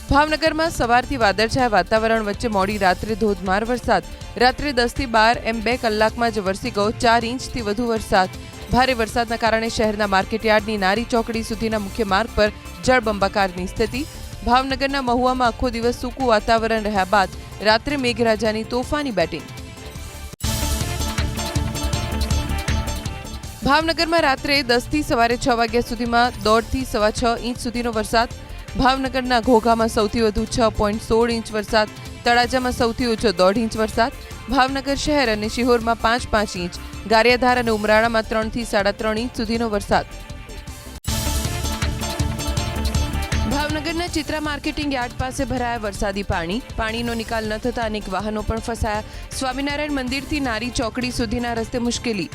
ભાવનગરમાં સવારથી વાદળછાયા વાતાવરણ વચ્ચે મોડી રાત્રે ધોધમાર વરસાદ. રાત્રે 10 થી 12 એમ 2 કલાકમાં જ વરસી ગયો 4 ઇંચથી વધુ વરસાદ. ભારે વરસાદના કારણે શહેરના માર્કેટયાર્ડની નારી ચોકડી સુધીના મુખ્ય માર્ગ પર જળબંબાકારની સ્થિતિ. ભાવનગરના મહુવામાં આખો દિવસ સૂકું વાતાવરણ રહ્યા બાદ રાત્રે મેઘરાજાની તોફાની બેટિંગ. ભાવનગરમાં રાત્રે 10 થી સવારે 6 વાગ્યા સુધીમાં 1.5 થી 6.5 ઇંચ સુધીનો વરસાદ. ભાવનગરના ઘોઘામાં સૌથી વધુ 6.16 ઇંચ વરસાદ. તળાજામાં સૌથી ઓછો 1.5 ઇંચ વરસાદ. ભાવનગર શહેર અને શિહોરમાં 5.5 ઇંચ. ગારિયાધાર અને ઉમરાળામાં 3 થી 3.5 ઇંચ સુધીનો વરસાદ. ભાવનગરના ચિત્રા માર્કેટિંગ યાર્ડ પાસે ભરાયા વરસાદી પાણી. પાણીનો નિકાલ ન થતા અનેક વાહનો પણ ફસાયા. સ્વામિનારાયણ મંદિરથી નારી ચોકડી સુધીના રસ્તે મુશ્કેલી.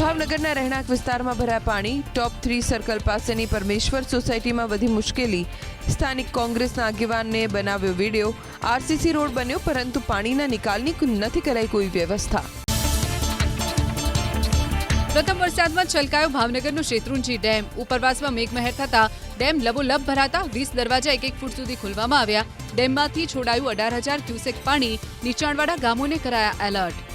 ભાવનગરના રહેણાંક વિસ્તારમાં ભરાયા પાણી. ટોપ 3 સર્કલ પાસેની પરમેશ્વર સોસાયટીમાં વધી મુશ્કેલી. સ્થાનિક કોંગ્રેસના આગેવાનને બનાવ્યો વિડીયો. આરસીસી રોડ બન્યો પરંતુ પાણીના નિકાલની નથી કરાઈ કોઈ વ્યવસ્થા. પ્રથમ વરસાદમાં છલકાયો ભાવનગરનો શેત્રુંજી ડેમ. ઉપરવાસમાં મેઘમહેર થતા ડેમ લબોલબ ભરાતા 20 દરવાજા 1 ફૂટ સુધી ખોલવામાં આવ્યા. ડેમમાંથી છોડાયું 18,000 ક્યુસેક પાણી. નીચાણવાળા ગામોને કરાયા એલર્ટ.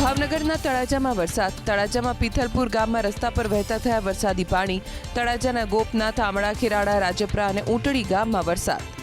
ભાવનગરના તળાજામાં વરસાદ. તળાજામાં પીથલપુર ગામમાં રસ્તા પર વહેતા થયા વરસાદી પાણી. તળાજાના ગોપનાથ, આમળા, ખેરાડા, રાજપરા અને ઊંટડી ગામમાં વરસાદ.